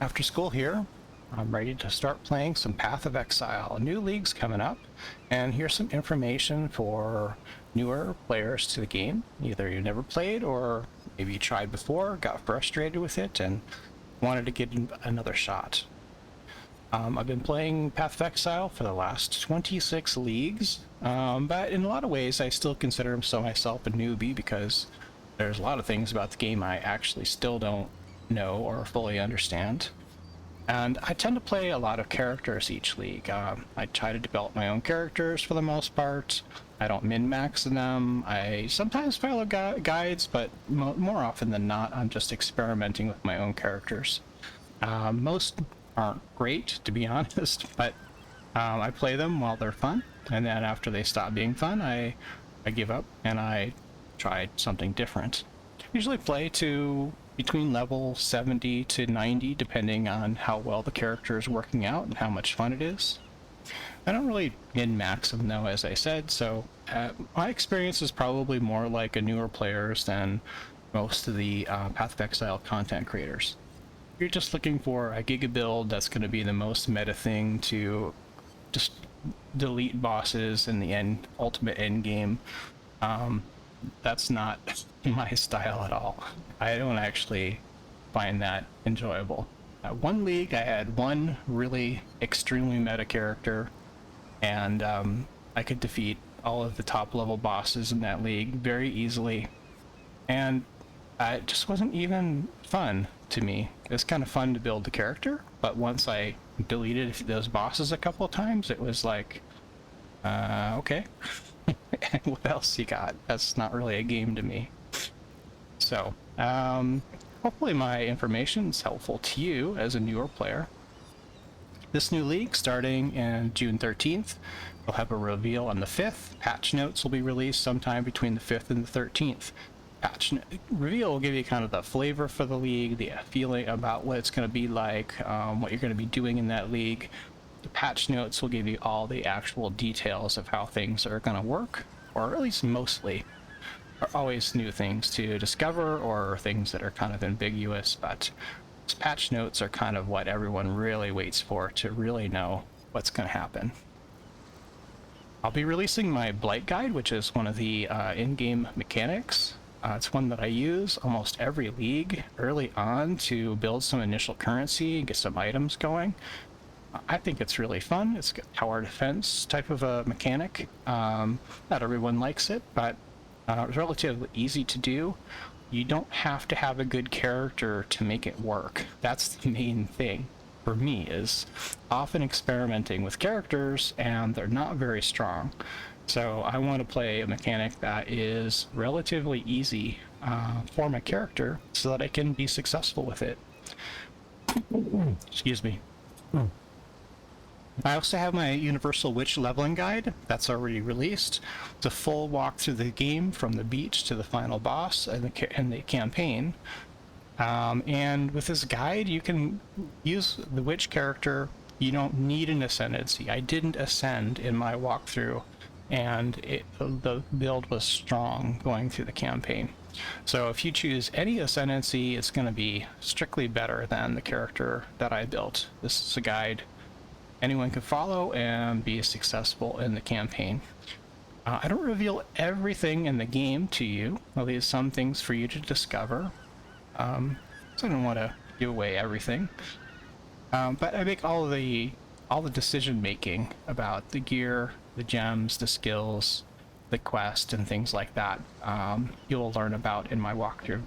After school here, I'm ready to start playing some Path of Exile. New league's coming up, and here's some information for newer players to the game. Either you never played, or maybe you tried before, got frustrated with it, and wanted to get another shot. I've been playing Path of Exile for the last 26 leagues, but in a lot of ways I still consider myself a newbie because there's a lot of things about the game I actually still don't know or fully understand. And I tend to play a lot of characters each league. I try to develop my own characters for the most part. I don't min-max them. I sometimes follow guides, but more often than not, I'm just experimenting with my own characters. Most aren't great, to be honest, but I play them while they're fun, and then after they stop being fun, I give up and I try something different. Usually play to between level 70 to 90, depending on how well the character is working out and how much fun it is. I don't really min-max them though, as I said, so my experience is probably more like a newer players than most of the Path of Exile content creators. If you're just looking for a giga build that's going to be the most meta thing to just delete bosses in the ultimate end game, that's not my style at all. I don't actually find that enjoyable. One league, I had one really extremely meta character, and I could defeat all of the top level bosses in that league very easily, and it just wasn't even fun to me. It was kind of fun to build the character, but once I deleted those bosses a couple of times, it was like, okay. What else you got? That's not really a game to me. So, hopefully my information is helpful to you as a newer player. This new league, starting in June 13th, we'll have a reveal on the 5th. Patch notes will be released sometime between the 5th and the 13th. Reveal will give you kind of the flavor for the league, the feeling about what it's going to be like, what you're going to be doing in that league. The patch notes will give you all the actual details of how things are going to work, or at least mostly. There are always new things to discover or things that are kind of ambiguous, but these patch notes are kind of what everyone really waits for to really know what's going to happen. I'll be releasing my Blight guide, which is one of the in-game mechanics. It's one that I use almost every league early on to build some initial currency and get some items going. I think it's really fun. It's a tower defense type of a mechanic. Not everyone likes it, but it's relatively easy to do. You don't have to have a good character to make it work. That's the main thing for me, is often experimenting with characters and they're not very strong. So I want to play a mechanic that is relatively easy for my character so that I can be successful with it. Excuse me. I also have my Universal Witch leveling guide that's already released. It's a full walk through the game from the beach to the final boss and the campaign. And with this guide, you can use the witch character. You don't need an ascendancy. I didn't ascend in my walkthrough, and the build was strong going through the campaign. So if you choose any ascendancy, it's going to be strictly better than the character that I built. This is a guide anyone can follow and be successful in the campaign. I don't reveal everything in the game to you. I'll leave some things for you to discover. So I don't want to give away everything. But I make all the decision making about the gear, the gems, the skills, the quest, and things like that. You'll learn about in my walkthrough.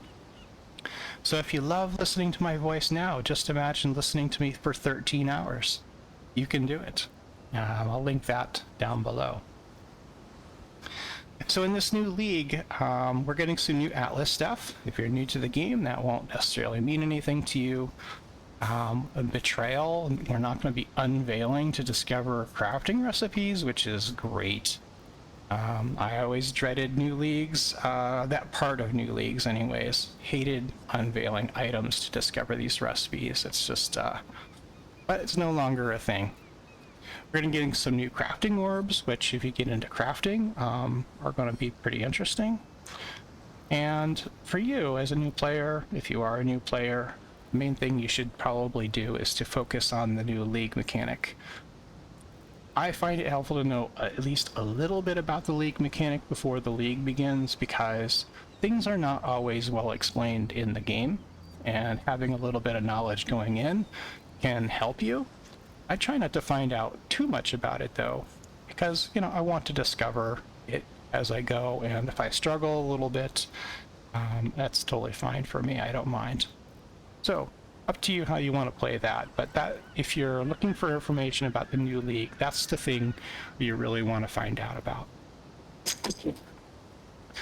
So if you love listening to my voice now, just imagine listening to me for 13 hours. You can do it. I'll link that down below. So in this new league, we're getting some new Atlas stuff. If you're new to the game, that won't necessarily mean anything to you. A betrayal, we're not going to be unveiling to discover crafting recipes, which is great. I always dreaded new leagues, that part of new leagues anyways. Hated unveiling items to discover these recipes. It's just, but it's no longer a thing. We're going to be getting some new crafting orbs, which if you get into crafting, are going to be pretty interesting. And for you as a new player, if you are a new player, the main thing you should probably do is to focus on the new league mechanic. I find it helpful to know at least a little bit about the league mechanic before the league begins, because things are not always well explained in the game, and having a little bit of knowledge going in can help you. I try not to find out too much about it though, because, you know, I want to discover it as I go, and if I struggle a little bit, that's totally fine for me. I don't mind. So, up to you how you want to play that, but that, if you're looking for information about the new league, that's the thing you really want to find out about.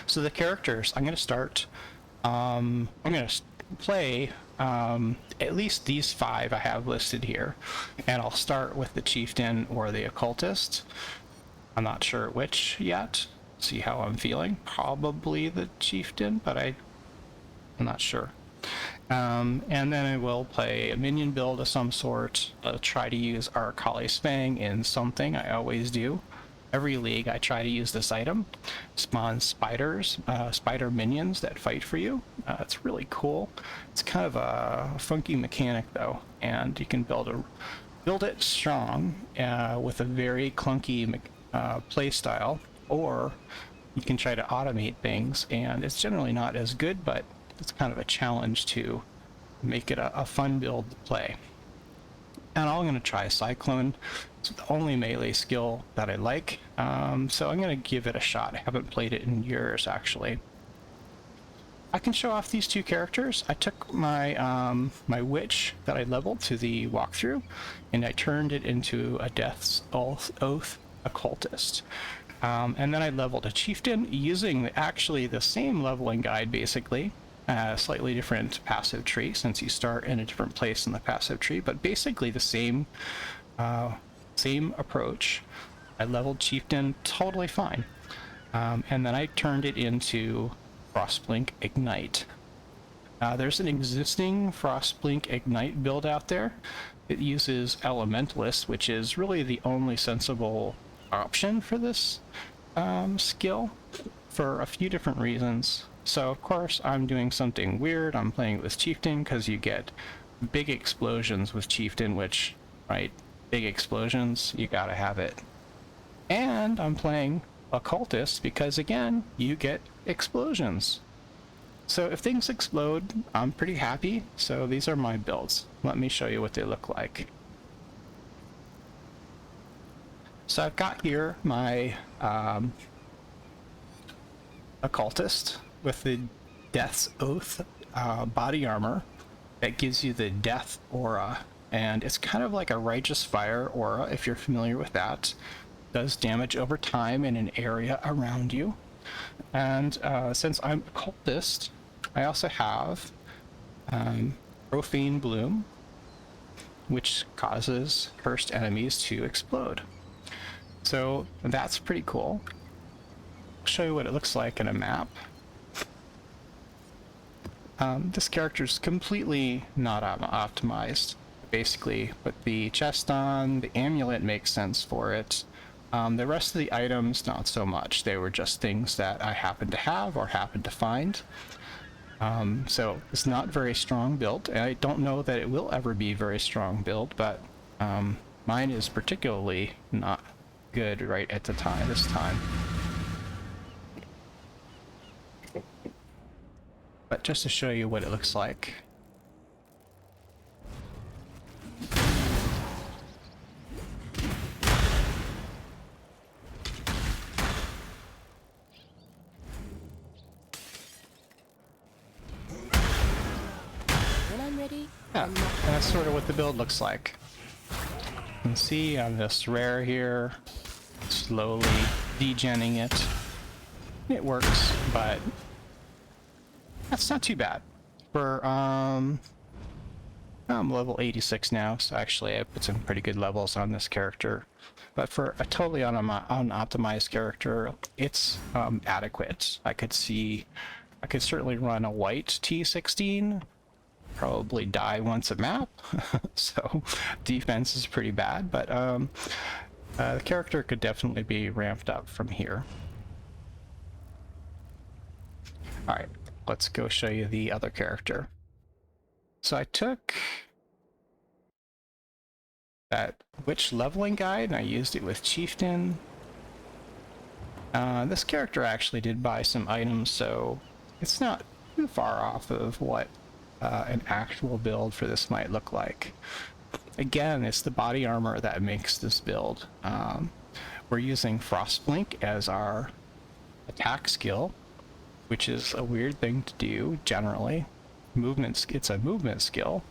So the characters, I'm going to start, I'm going to play at least these 5 I have listed here, and I'll start with the chieftain or the occultist. I'm not sure which yet. See how I'm feeling. Probably the chieftain, but I'm not sure. And then I will play a minion build of some sort. I'll try to use our Kali's Fang in something. I always do. Every league I try to use this item. Spawn spiders, spider minions that fight for you. It's really cool. It's kind of a funky mechanic though, and you can build it strong with a very clunky play style, or you can try to automate things, and it's generally not as good, but it's kind of a challenge to make it a fun build to play. And I'm going to try Cyclone. It's the only melee skill that I like, so I'm going to give it a shot. I haven't played it in years, actually. I can show off these 2 characters. I took my my witch that I leveled to the walkthrough, and I turned it into a Death's Oath occultist. And then I leveled a chieftain using actually the same leveling guide, basically. Slightly different passive tree, since you start in a different place in the passive tree, but basically the same approach. I leveled chieftain totally fine, and then I turned it into Frostblink Ignite. There's an existing Frostblink Ignite build out there. It uses Elementalist, which is really the only sensible option for this skill, for a few different reasons. So of course I'm doing something weird. I'm playing with chieftain because you get big explosions with chieftain, which, right, big explosions, you gotta have it. And I'm playing occultist because, again, you get explosions. So if things explode, I'm pretty happy. So these are my builds. Let me show you what they look like. So I've got here my occultist with the Death's Oath body armor that gives you the death aura, and it's kind of like a righteous fire aura, if you're familiar with that. Does damage over time in an area around you. And since I'm occultist, I also have Profane Bloom, which causes cursed enemies to explode. So that's pretty cool. I'll show you what it looks like in a map. This character's completely not optimized. Basically, put the chest on, the amulet makes sense for it. The rest of the items, not so much. They were just things that I happened to have or happened to find. So it's not very strong built, and I don't know that it will ever be very strong build, but mine is particularly not good right at the time, this time. But just to show you what it looks like. When I'm ready, Yeah, and that's sort of what the build looks like. You can see I'm just rare here, slowly degenning it. It works, but that's not too bad. For I'm level 86 now, so actually I put some pretty good levels on this character. But for a totally unoptimized character, it's adequate. I could certainly run a white T16, probably die once a map, so defense is pretty bad, but the character could definitely be ramped up from here. Alright, let's go show you the other character. So I took that witch leveling guide and I used it with Chieftain. This character actually did buy some items, so it's not too far off of what an actual build for this might look like. Again, it's the body armor that makes this build. We're using Frostblink as our attack skill, which is a weird thing to do generally. It's a movement skill,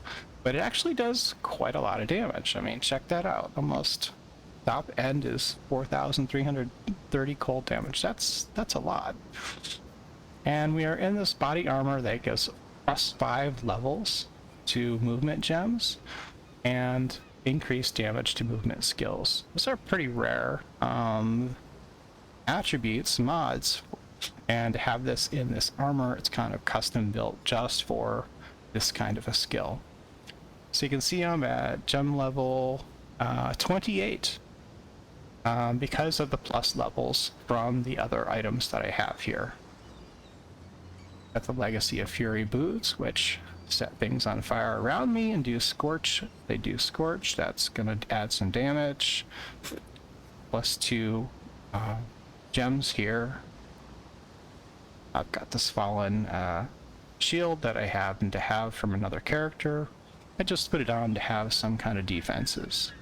but it actually does quite a lot of damage. I mean, check that out. Almost top end is 4,330 cold damage. That's a lot. And we are in this body armor that gives +5 levels to movement gems and increased damage to movement skills. Those are pretty rare attributes, mods, and to have this in this armor, it's kind of custom built just for this kind of a skill. So you can see I'm at gem level 28 because of the plus levels from the other items that I have here. Got the Legacy of Fury boots, which set things on fire around me and do scorch. They do scorch. That's gonna add some damage. +2 gems here. I've got this fallen shield that I happen to have from another character. I just put it on to have some kind of defenses.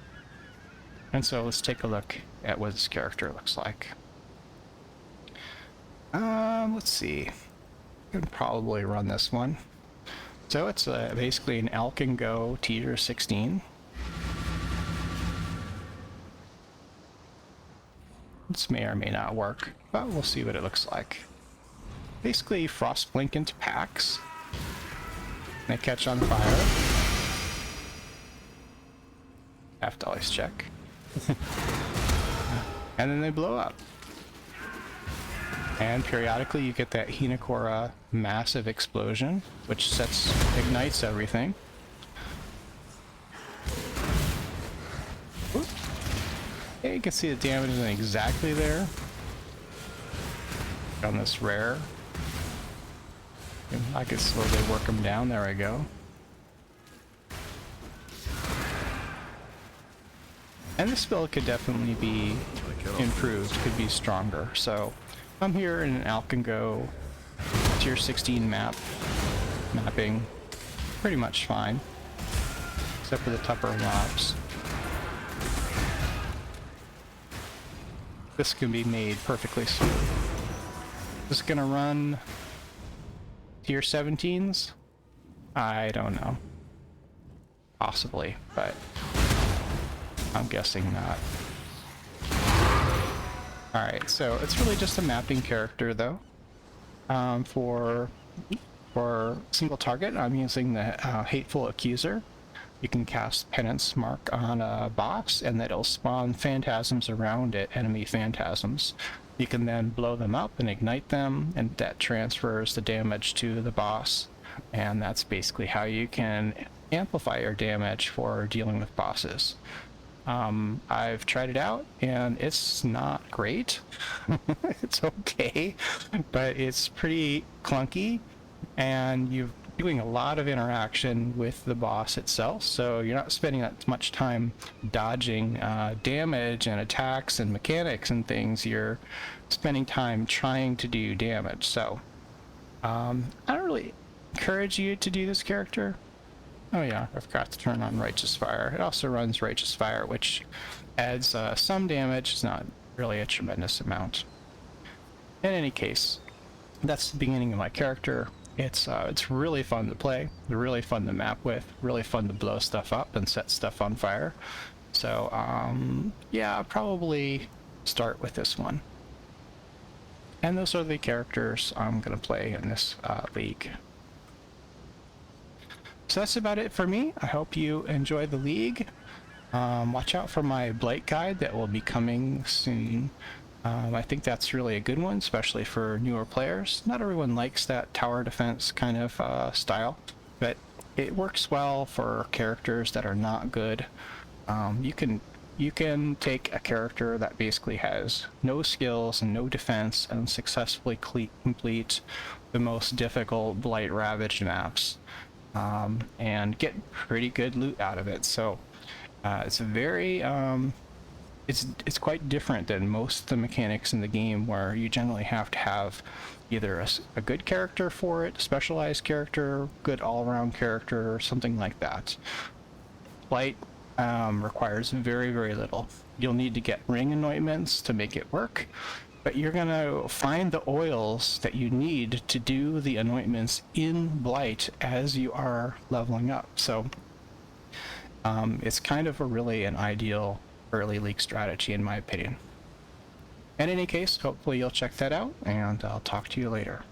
And so let's take a look at what this character looks like. Let's see. I can probably run this one. So it's basically an Elk and Go tier 16. This may or may not work, but we'll see what it looks like. Basically, Frostblink into packs. They catch on fire. Have to always check. And then they blow up. And periodically you get that Hinekora massive explosion, which ignites everything. Oop. Yeah, you can see the damage isn't exactly there on this rare. I could slowly work them down. There I go. And this build could definitely be improved, could be stronger. So I'm here in an Alkengo tier 16 mapping pretty much fine, except for the tougher mobs. This can be made perfectly smooth. This is gonna run tier 17s? I don't know. Possibly, but I'm guessing not. Alright, so it's really just a mapping character though. For single target, I'm using the Hateful Accuser. You can cast Penance Mark on a boss and that'll spawn phantasms around it, enemy phantasms. You can then blow them up and ignite them, and that transfers the damage to the boss. And that's basically how you can amplify your damage for dealing with bosses. I've tried it out and it's not great. It's okay, but it's pretty clunky and you're doing a lot of interaction with the boss itself, so you're not spending that much time dodging damage and attacks and mechanics and things. You're spending time trying to do damage. So I don't really encourage you to do this character. Oh yeah, I forgot to turn on Righteous Fire. It also runs Righteous Fire, which adds some damage. It's not really a tremendous amount. In any case, that's the beginning of my character. It's really fun to play, really fun to map with, really fun to blow stuff up and set stuff on fire. So yeah, I'll probably start with this one. And those are the characters I'm going to play in this league. So that's about it for me. I hope you enjoy the league. Watch out for my Blight guide that will be coming soon. I think that's really a good one, especially for newer players. Not everyone likes that tower defense kind of style, but it works well for characters that are not good. You can take a character that basically has no skills and no defense and successfully complete the most difficult Blight Ravaged maps. and get pretty good loot out of it. So it's a very it's quite different than most of the mechanics in the game, where you generally have to have either a good character for it, specialized character, good all-around character, or something like that. Blight requires very, very little. You'll need to get ring anointments to make it work, but you're going to find the oils that you need to do the anointments in Blight as you are leveling up. So it's kind of really an ideal early league strategy, in my opinion. In any case, hopefully you'll check that out, and I'll talk to you later.